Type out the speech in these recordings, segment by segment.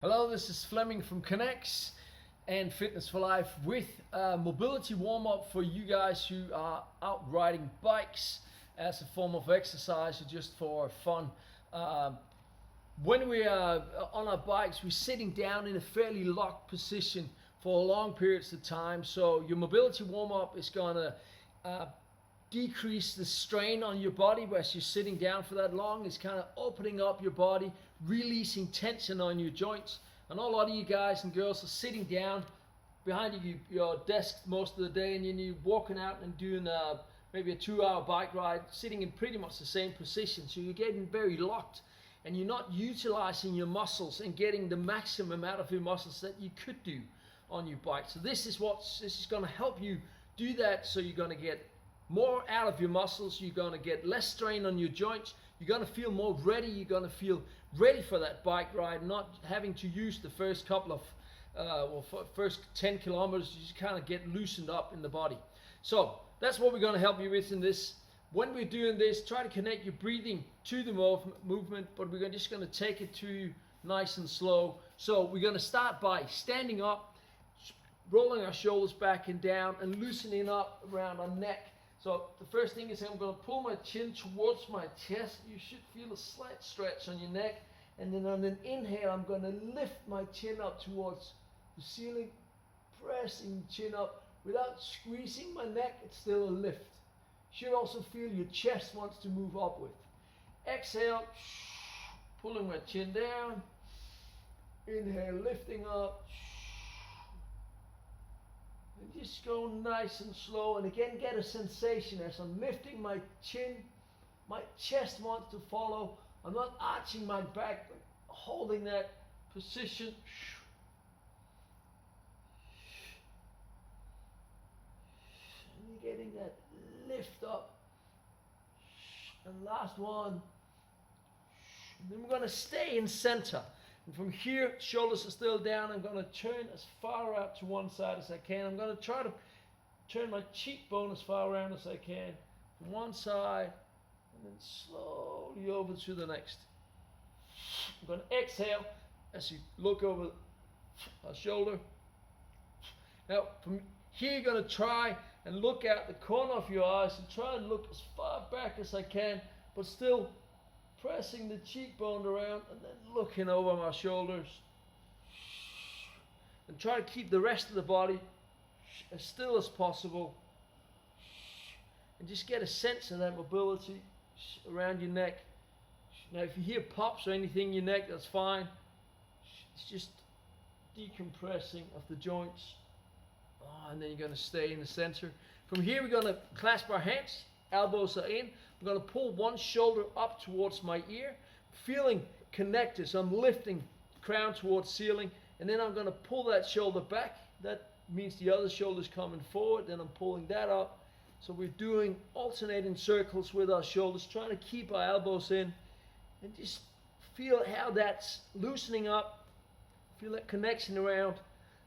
Hello, this is Fleming from CON.EX and Fitness for Life with a mobility warm-up for you guys who are out riding bikes as a form of exercise or just for fun. When we are on our bikes, we're sitting down in a fairly locked position for long periods of time. So your mobility warm-up is going to decrease the strain on your body as you're sitting down for that long. It's kind of opening up your body, releasing tension on your joints. I know a lot of you guys and girls are sitting down behind your desk most of the day, and then you're walking out and doing maybe a 2-hour bike ride, sitting in pretty much the same position. So you're getting very locked and you're not utilizing your muscles and getting the maximum out of your muscles that you could do on your bike. So this is going to help you do that. So you're going to get more out of your muscles, you're going to get less strain on your joints, you're going to feel more ready, you're going to feel ready for that bike ride, not having to use the first couple of, first 10 kilometers, you just kind of get loosened up in the body. So that's what we're going to help you with in this. When we're doing this, try to connect your breathing to the movement, but we're just going to take it to you nice and slow. So we're going to start by standing up, rolling our shoulders back and down, and loosening up around our neck. So the first thing is I'm going to pull my chin towards my chest. You should feel a slight stretch on your neck. And then on an inhale, I'm going to lift my chin up towards the ceiling, pressing the chin up without squeezing my neck. It's still a lift. You should also feel your chest wants to move upward. Exhale, pulling my chin down. Inhale, lifting up. And just go nice and slow, and again get a sensation as I'm lifting my chin, my chest wants to follow. I'm not arching my back, but holding that position. And you're getting that lift up. And last one. And then we're going to stay in center. And from here, shoulders are still down. I'm going to turn as far out to one side as I can. I'm going to try to turn my cheekbone as far around as I can from one side, and then slowly over to the next. I'm going to exhale as you look over our shoulder. Now, from here, you're going to try and look out the corner of your eyes and try and look as far back as I can, but still pressing the cheekbone around and then looking over my shoulders. And try to keep the rest of the body as still as possible. And just get a sense of that mobility around your neck. Now if you hear pops or anything in your neck, that's fine. It's just decompressing of the joints. And then you're going to stay in the center. From here we're going to clasp our hands. Elbows are in. I'm going to pull one shoulder up towards my ear, feeling connected. So I'm lifting the crown towards ceiling, and then I'm going to pull that shoulder back. That means the other shoulder's coming forward, then I'm pulling that up. So we're doing alternating circles with our shoulders, trying to keep our elbows in, and just feel how that's loosening up. Feel that connection around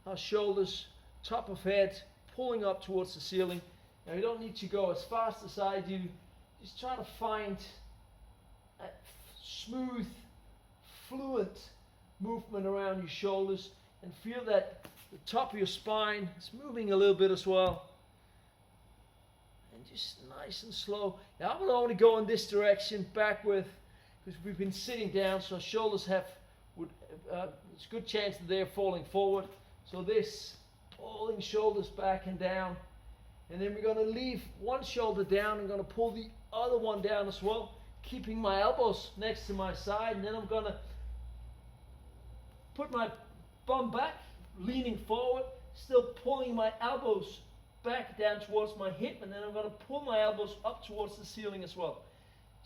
our shoulders, top of head, pulling up towards the ceiling. Now you don't need to go as fast as I do. Just try to find a smooth, fluent movement around your shoulders, and feel that the top of your spine is moving a little bit as well. And just nice and slow. Now I will only go in this direction, backward, because we've been sitting down, so our shoulders have, it's a good chance that they're falling forward. So this, pulling shoulders back and down. And then we're going to leave one shoulder down. I'm going to pull the other one down as well, keeping my elbows next to my side. And then I'm going to put my bum back, leaning forward, still pulling my elbows back down towards my hip. And then I'm going to pull my elbows up towards the ceiling as well.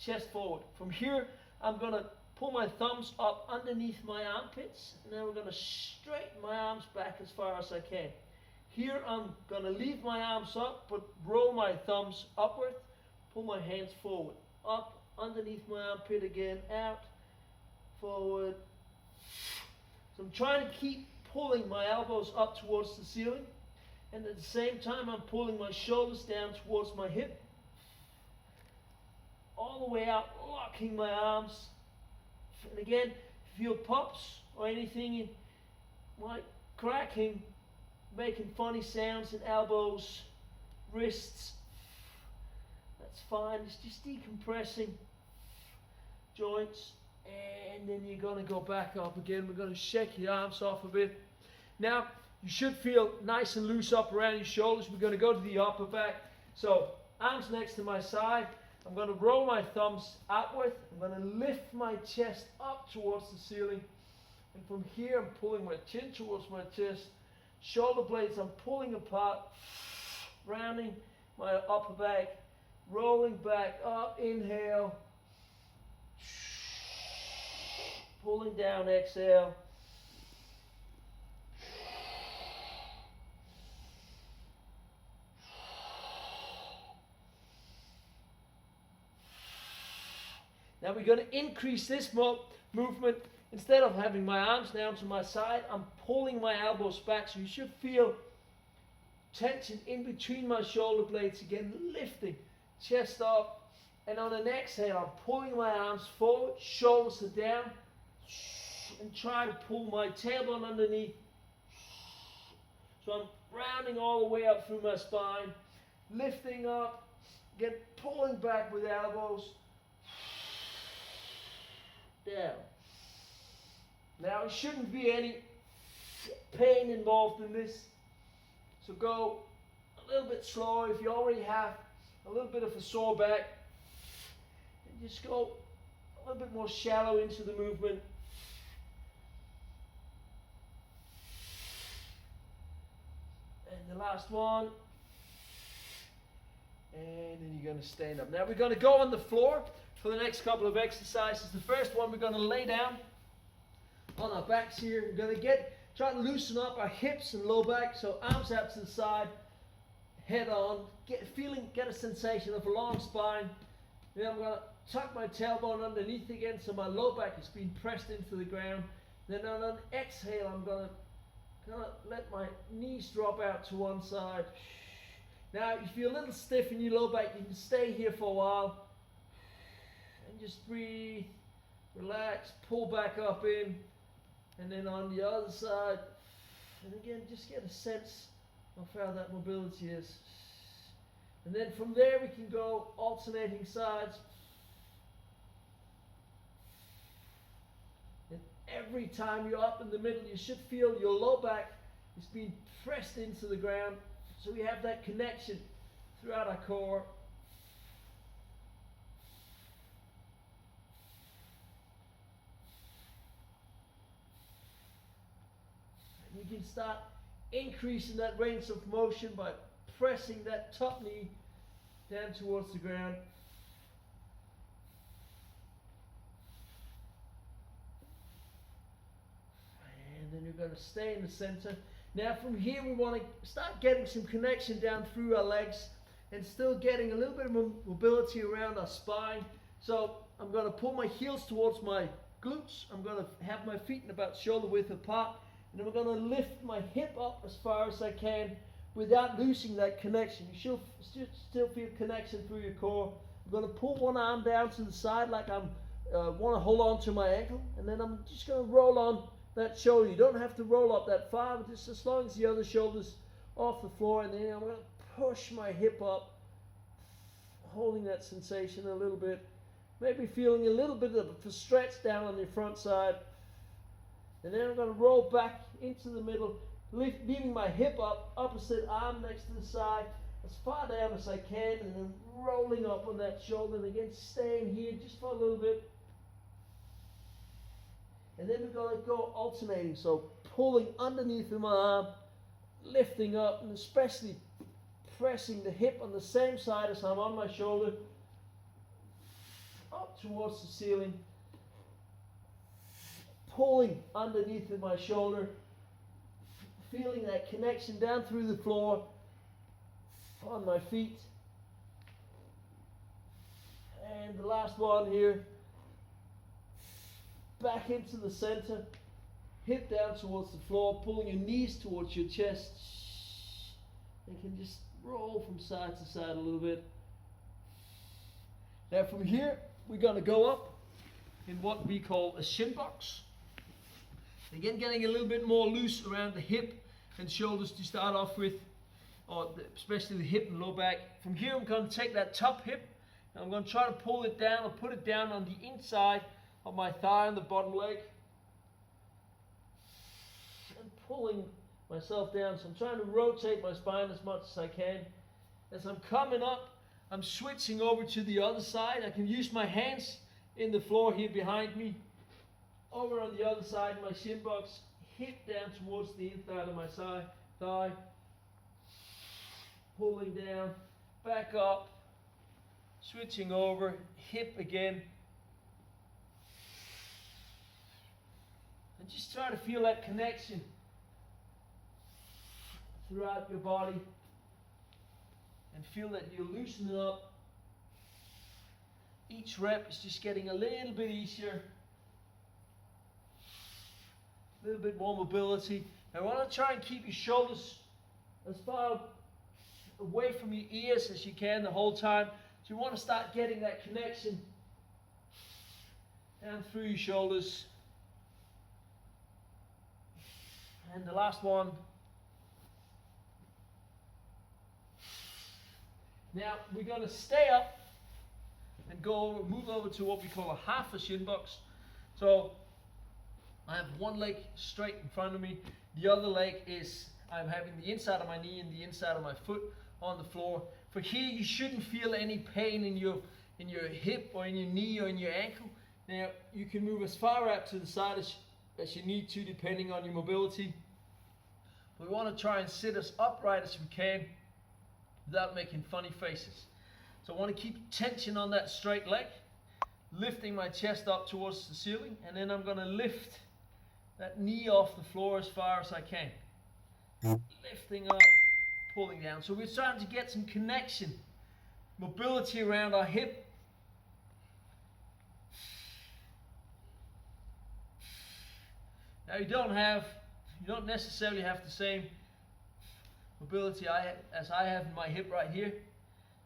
Chest forward. From here, I'm going to pull my thumbs up underneath my armpits. And then we're going to straighten my arms back as far as I can. Here I'm going to leave my arms up, but roll my thumbs upward, pull my hands forward, up, underneath my armpit again, out, forward. So I'm trying to keep pulling my elbows up towards the ceiling, and at the same time I'm pulling my shoulders down towards my hip, all the way out, locking my arms. And again, If you feel pops or anything like cracking, making funny sounds in elbows, wrists, that's fine. It's just decompressing joints. And then you're going to go back up again. We're going to shake your arms off a bit. Now, you should feel nice and loose up around your shoulders. We're going to go to the upper back. So, arms next to my side. I'm going to roll my thumbs outward. I'm going to lift my chest up towards the ceiling. And from here, I'm pulling my chin towards my chest. Shoulder blades, I'm pulling apart. Rounding my upper back. Rolling back up. Inhale. Pulling down, exhale. Now we're going to increase this movement. Instead of having my arms down to my side, I'm pulling my elbows back. So you should feel tension in between my shoulder blades again, lifting, chest up. And on an exhale, I'm pulling my arms forward, shoulders are down. And try to pull my tailbone underneath. So I'm rounding all the way up through my spine, lifting up, again pulling back with elbows, down. Now there shouldn't be any pain involved in this, so go a little bit slower if you already have a little bit of a sore back, and just go a little bit more shallow into the movement. And the last one. And then you're going to stand up. Now we're going to go on the floor for the next couple of exercises. The first one, we're going to lay down on our backs here. We're going to try to loosen up our hips and low back. So arms out to the side, head on. Get a sensation of a long spine. Then I'm going to tuck my tailbone underneath again so my low back is being pressed into the ground. Then on an exhale, I'm going to let my knees drop out to one side. Now, if you're a little stiff in your low back, you can stay here for a while. And just breathe, relax, pull back up in. And then on the other side. And again, just get a sense of how that mobility is. And then from there, we can go alternating sides. And every time you're up in the middle, you should feel your low back is being pressed into the ground. So we have that connection throughout our core. And you can start increasing that range of motion by pressing that top knee down towards the ground. And then you're going to stay in the center. Now from here we want to start getting some connection down through our legs and still getting a little bit of mobility around our spine. So I'm going to pull my heels towards my glutes. I'm going to have my feet about shoulder width apart. And then we're going to lift my hip up as far as I can without losing that connection. You should still feel connection through your core. I'm going to pull one arm down to the side like I want to hold on to my ankle. And then I'm just going to roll on that shoulder. You don't have to roll up that far, but just as long as the other shoulder's off the floor. And then I'm going to push my hip up, holding that sensation a little bit. Maybe feeling a little bit of a stretch down on your front side. And then I'm going to roll back into the middle, leaving my hip up, opposite arm next to the side, as far down as I can, and then rolling up on that shoulder. And again, staying here just for a little bit. And then we're going to go alternating, so pulling underneath of my arm, lifting up, and especially pressing the hip on the same side as I'm on my shoulder, up towards the ceiling, pulling underneath of my shoulder, feeling that connection down through the floor, on my feet. And the last one here. Back into the center, hip down towards the floor, pulling your knees towards your chest. You can just roll from side to side a little bit. Now from here, we're going to go up in what we call a shin box. Again, getting a little bit more loose around the hip and shoulders to start off with, especially the hip and low back. From here, I'm going to take that top hip and I'm going to try to pull it down or put it down on the inside of my thigh and the bottom leg. And pulling myself down. So I'm trying to rotate my spine as much as I can. As I'm coming up, I'm switching over to the other side. I can use my hands in the floor here behind me. Over on the other side, my shin box, hip down towards the inside of my thigh. Pulling down, back up, switching over, hip again. And just try to feel that connection throughout your body. And feel that you're loosening up. Each rep is just getting a little bit easier. A little bit more mobility. I want to try and keep your shoulders as far away from your ears as you can the whole time. So you want to start getting that connection down through your shoulders. And the last one. Now we're going to stay up and move over to what we call a half a shin box. So I have one leg straight in front of me. The other leg is, I'm having the inside of my knee and the inside of my foot on the floor. For here, you shouldn't feel any pain in your hip or in your knee or in your ankle. Now you can move as far out to the side as you need to, depending on your mobility. We want to try and sit as upright as we can without making funny faces. So I want to keep tension on that straight leg, lifting my chest up towards the ceiling, and then I'm going to lift that knee off the floor as far as I can. Lifting up, pulling down. So we're starting to get some connection, mobility around our hip. Now you don't necessarily have the same mobility as I have in my hip right here.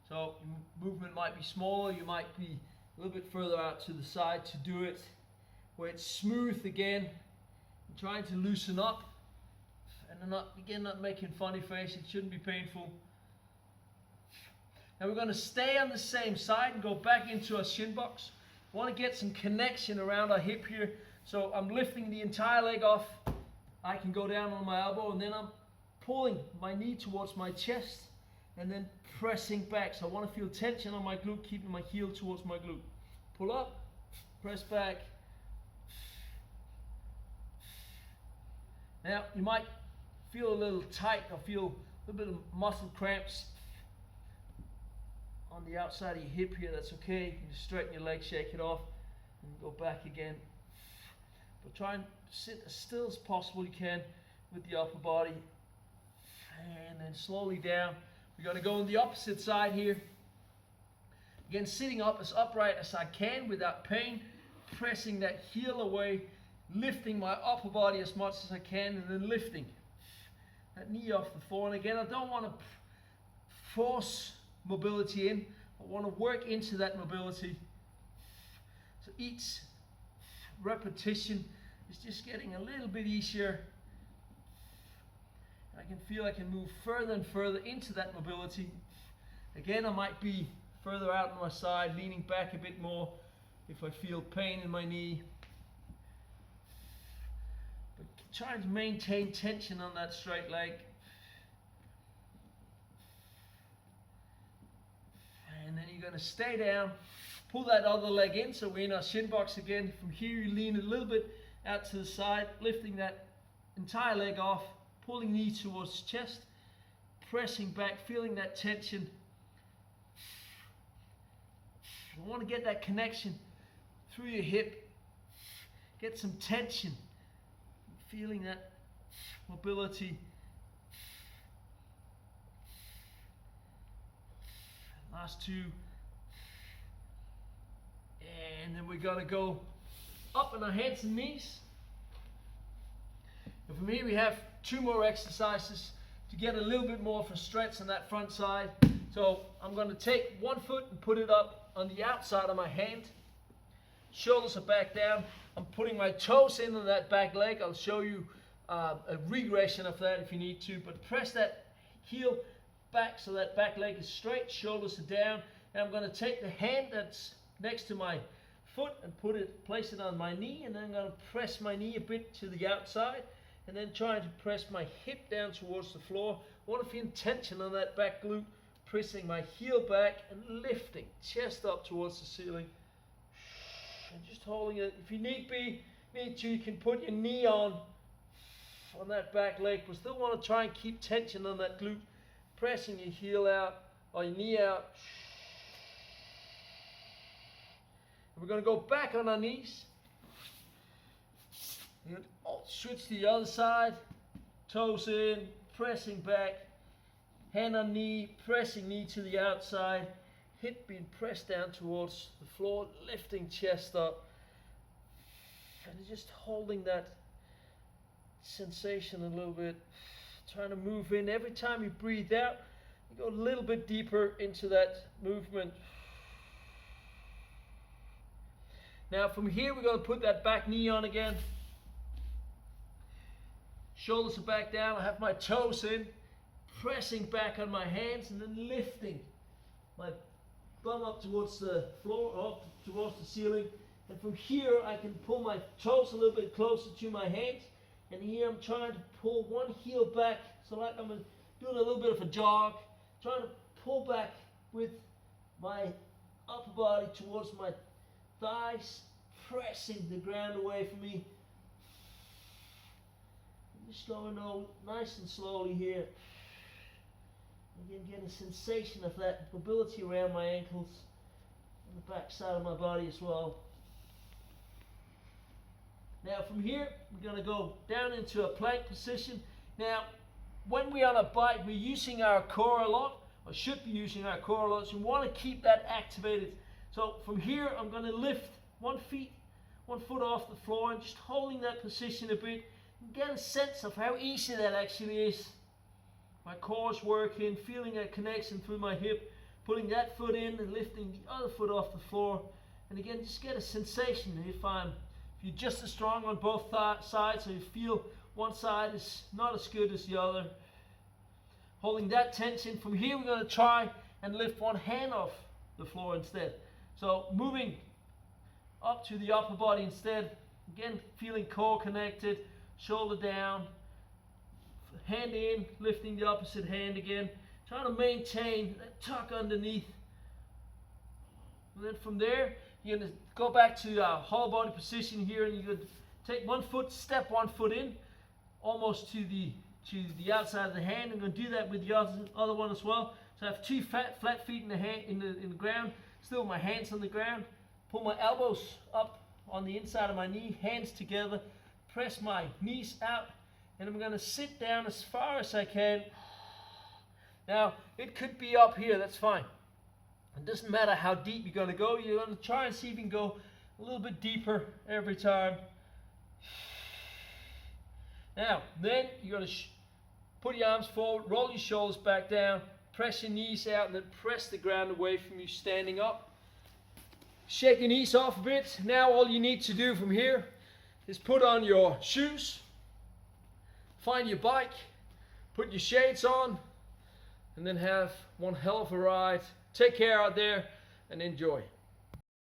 So movement might be smaller, you might be a little bit further out to the side to do it where it's smooth again. I'm trying to loosen up and not making funny face. It shouldn't be painful. Now we're going to stay on the same side and go back into our shin box. I want to get some connection around our hip here. So I'm lifting the entire leg off. I can go down on my elbow and then I'm pulling my knee towards my chest and then pressing back. So I want to feel tension on my glute, keeping my heel towards my glute. Pull up, press back. Now you might feel a little tight or feel a little bit of muscle cramps on the outside of your hip here. That's okay. You can just straighten your leg, shake it off, and go back again. But try and sit as still as possible you can with the upper body. And then slowly down. We're going to go on the opposite side here. Again, sitting up as upright as I can without pain. Pressing that heel away. Lifting my upper body as much as I can. And then lifting that knee off the floor. And again, I don't want to force mobility in. I want to work into that mobility. So each repetition is just getting a little bit easier. I can feel I can move further and further into that mobility. Again, I might be further out on my side, leaning back a bit more if I feel pain in my knee. But trying to maintain tension on that straight leg. And then you're going to stay down, pull that other leg in, so we're in our shin box again. From here you lean a little bit out to the side, lifting that entire leg off, pulling knee towards chest, pressing back, feeling that tension. You want to get that connection through your hip, get some tension, feeling that mobility. Last two. And then we're going to go up on our hands and knees. And from here we have two more exercises to get a little bit more of a stretch on that front side. So I'm going to take one foot and put it up on the outside of my hand. Shoulders are back down. I'm putting my toes in on that back leg. I'll show you a regression of that if you need to, but press that heel back so that back leg is straight, shoulders are down, and I'm going to take the hand that's next to my foot and place it on my knee, and then I'm going to press my knee a bit to the outside, and then trying to press my hip down towards the floor. I want to feel tension on that back glute, pressing my heel back and lifting, chest up towards the ceiling, and just holding it. If you need to, you can put your knee on that back leg, but still want to try and keep tension on that glute, pressing your heel out or your knee out. We're going to go back on our knees. Switch to the other side, toes in, pressing back, hand on knee, pressing knee to the outside, hip being pressed down towards the floor, lifting chest up, and just holding that sensation a little bit, trying to move in. Every time you breathe out, you go a little bit deeper into that movement. Now from here we're going to put that back knee on again. Shoulders are back down. I have my toes in, pressing back on my hands and then lifting my bum up towards the floor, up towards the ceiling. And from here I can pull my toes a little bit closer to my hands. And here I'm trying to pull one heel back, so like I'm doing a little bit of a jog, trying to pull back with my upper body towards my thighs, pressing the ground away from me. I'm just going nice and slowly here. Again, getting a sensation of that mobility around my ankles and the back side of my body as well. Now from here, we're going to go down into a plank position. Now, when we're on a bike, we're using our core a lot, or should be using our core a lot, so we want to keep that activated. So from here, I'm going to lift one foot off the floor and just holding that position a bit and get a sense of how easy that actually is. My core's working, feeling a connection through my hip, putting that foot in and lifting the other foot off the floor. And again, just get a sensation if you're just as strong on both sides, so you feel one side is not as good as the other. Holding that tension. From here, we're going to try and lift one hand off the floor instead. So moving up to the upper body instead. Again, feeling core connected, shoulder down, hand in, lifting the opposite hand again. Trying to maintain that tuck underneath. And then from there, you're going to go back to whole body position here, and you're going to take one foot, step one foot in, almost to the outside of the hand. I'm going to do that with the other one as well. So I have two flat feet in the ground, still my hands on the ground. Pull my elbows up on the inside of my knee, hands together, press my knees out, and I'm going to sit down as far as I can. Now, it could be up here, that's fine. It doesn't matter how deep you're going to go. You're going to try and see if you can go a little bit deeper every time. Now, then you're going to put your arms forward, roll your shoulders back down, press your knees out, and then press the ground away from you standing up. Shake your knees off a bit. Now all you need to do from here is put on your shoes, find your bike, put your shades on, and then have one hell of a ride. Take care out there and enjoy.